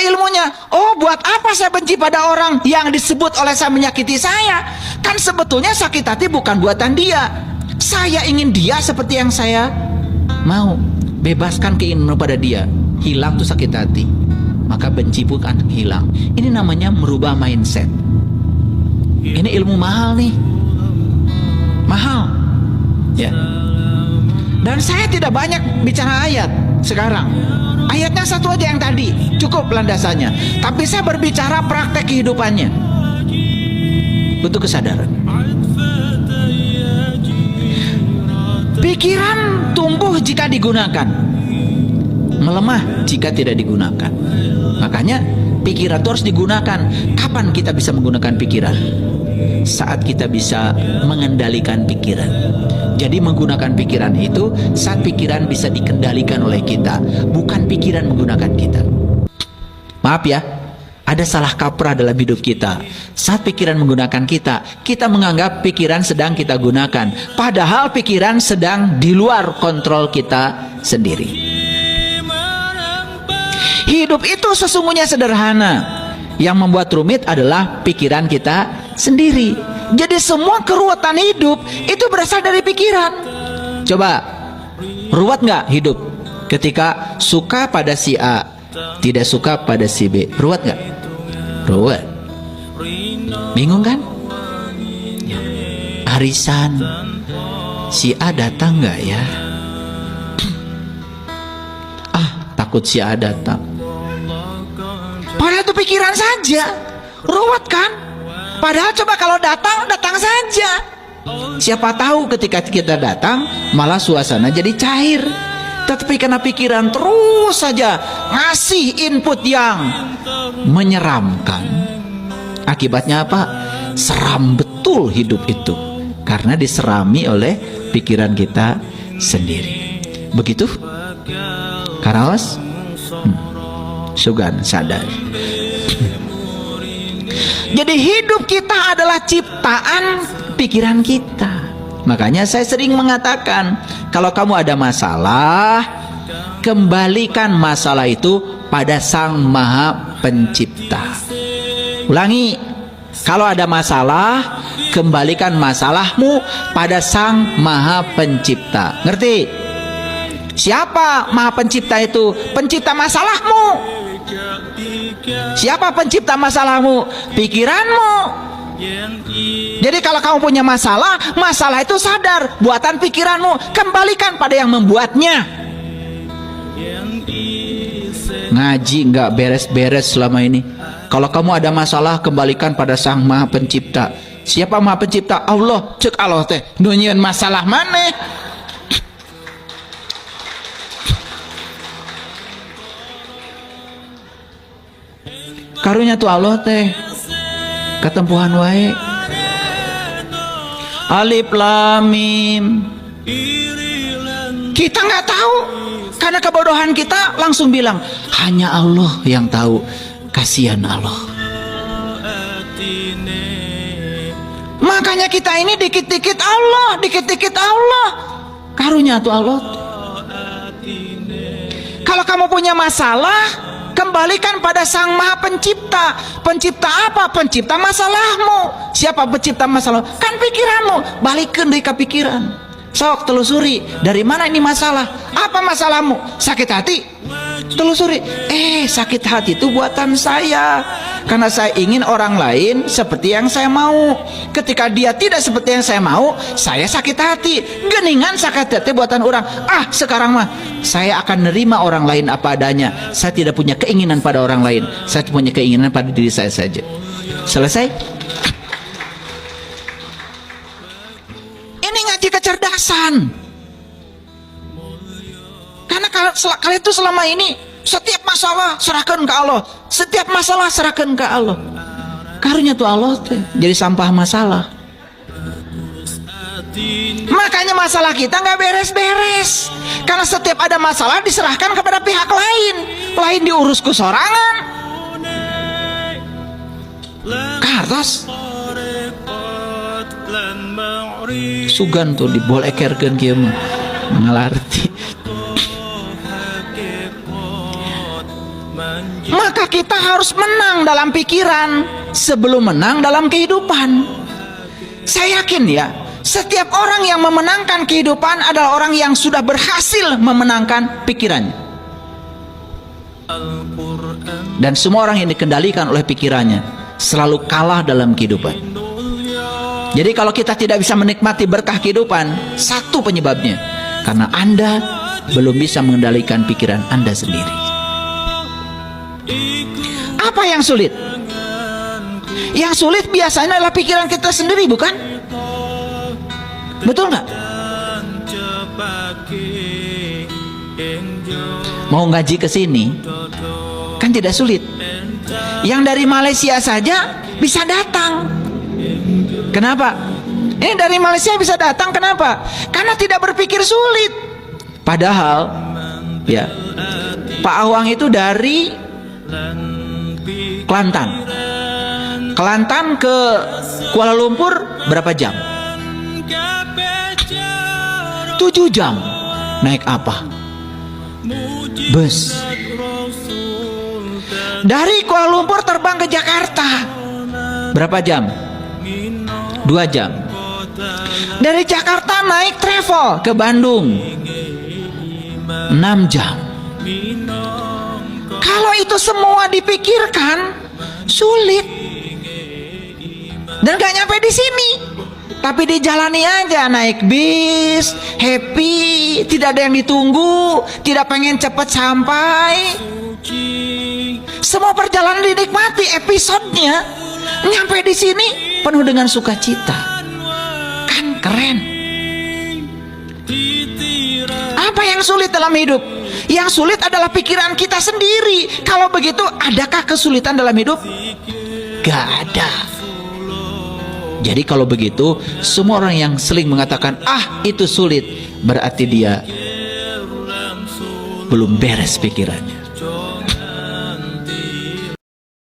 ilmunya. Oh, buat apa saya benci pada orang yang disebut oleh saya menyakiti saya? Kan sebetulnya sakit hati bukan buatan dia. Saya ingin dia seperti yang saya mau. Bebaskan keinginan pada dia, hilang tuh sakit hati, maka benci pun akan hilang. Ini namanya merubah mindset. Ini ilmu mahal nih, mahal ya. Dan saya tidak banyak bicara ayat sekarang. Ayatnya satu aja yang tadi, cukup landasannya. Tapi saya berbicara praktek kehidupannya, butuh kesadaran. Pikiran tumbuh jika digunakan, melemah jika tidak digunakan. Makanya pikiran itu harus digunakan. Kapan kita bisa menggunakan pikiran? Saat kita bisa mengendalikan pikiran. Jadi menggunakan pikiran itu saat pikiran bisa dikendalikan oleh kita, bukan pikiran menggunakan kita. Maaf ya, ada salah kaprah dalam hidup kita. Saat pikiran menggunakan kita, kita menganggap pikiran sedang kita gunakan, padahal pikiran sedang di luar kontrol kita sendiri. Hidup itu sesungguhnya sederhana. Yang membuat rumit adalah pikiran kita sendiri. Jadi semua keruwetan hidup itu berasal dari pikiran. Coba, ruwet nggak hidup? Ketika suka pada si A, tidak suka pada si B, ruwet nggak? Ruwet. Bingung kan? Ya. Arisan, si A datang nggak ya? Takut si A datang. Padahal itu pikiran saja, ruwet kan? Padahal coba kalau datang, datang saja. Siapa tahu ketika kita datang malah suasana jadi cair. Tetapi karena pikiran terus saja ngasih input yang menyeramkan, akibatnya apa? Seram betul hidup itu, karena diserami oleh pikiran kita sendiri. Begitu? Karaos? Sugan sadar. Jadi hidup kita adalah ciptaan pikiran kita. Makanya saya sering mengatakan, kalau kamu ada masalah, kembalikan masalah itu pada Sang Maha Pencipta. Ulangi, kalau ada masalah, kembalikan masalahmu pada Sang Maha Pencipta. Ngerti? Siapa Maha Pencipta itu? Pencipta masalahmu. Siapa pencipta masalahmu? Pikiranmu. Jadi kalau kamu punya masalah, masalah itu sadar, buatan pikiranmu. Kembalikan pada yang membuatnya. Ngaji nggak beres-beres selama ini. Kalau kamu ada masalah, kembalikan pada Sang Maha Pencipta. Siapa Maha Pencipta? Allah. Cek Allah teh nunyian masalah mana? Karunya tuh Allah teh ketempuhan wae. Alif Lam Mim. Kita nggak tahu karena kebodohan kita, langsung bilang hanya Allah yang tahu. Kasihan Allah. Makanya kita ini dikit-dikit Allah, dikit-dikit Allah. Karunya tuh Allah. Kalau kamu punya masalah, kembalikan pada Sang Maha Pencipta. Pencipta apa? Pencipta masalahmu. Siapa pencipta masalah? Kan pikiranmu. Balikin deh ke pikiran. Sok telusuri, dari mana ini masalah? Apa masalahmu? Sakit hati? Telusuri. Sakit hati itu buatan saya, karena saya ingin orang lain seperti yang saya mau. Ketika dia tidak seperti yang saya mau, saya sakit hati. Geningan sakit hati buatan orang. Sekarang mah saya akan nerima orang lain apa adanya. Saya tidak punya keinginan pada orang lain. Saya punya keinginan pada diri saya saja. Selesai. Ini ngaji kecerdasan. Karena kalian itu selama ini setiap masalah serahkan ke Allah, setiap masalah serahkan ke Allah. Karunya tuh Allah teh jadi sampah masalah. Makanya masalah kita nggak beres-beres, karena setiap ada masalah diserahkan kepada pihak lain, diurus ku sorangan. Kartos sugan tuh dibolekerkeun kieu mah ngalarti. maka kita harus menang dalam pikiran sebelum menang dalam kehidupan. Saya yakin ya, setiap orang yang memenangkan kehidupan adalah orang yang sudah berhasil memenangkan pikirannya. Dan semua orang yang dikendalikan oleh pikirannya selalu kalah dalam kehidupan. Jadi kalau kita tidak bisa menikmati berkah kehidupan, satu penyebabnya karena Anda belum bisa mengendalikan pikiran Anda sendiri. Apa yang sulit? Yang sulit biasanya adalah pikiran kita sendiri, bukan? Betul nggak? Mau ngaji ke sini kan tidak sulit. Yang dari Malaysia saja bisa datang. Kenapa? Ini dari Malaysia bisa datang, kenapa? Karena tidak berpikir sulit. Padahal ya, Pak Awang itu dari Kelantan ke Kuala Lumpur berapa jam? 7 jam. Naik apa? Bus. Dari Kuala Lumpur terbang ke Jakarta berapa jam? 2 jam. Dari Jakarta naik travel ke Bandung 6 jam. Kalau itu semua dipikirkan sulit dan gak nyampe di sini, tapi dijalani aja, naik bis, happy, tidak ada yang ditunggu, tidak pengen cepat sampai. Semua perjalanan dinikmati, episodenya nyampe di sini penuh dengan sukacita. Kan keren. Apa yang sulit dalam hidup? Yang sulit adalah pikiran kita sendiri. Kalau begitu, adakah kesulitan dalam hidup? Gak ada. Jadi kalau begitu, semua orang yang sering mengatakan, ah itu sulit, berarti dia belum beres pikirannya.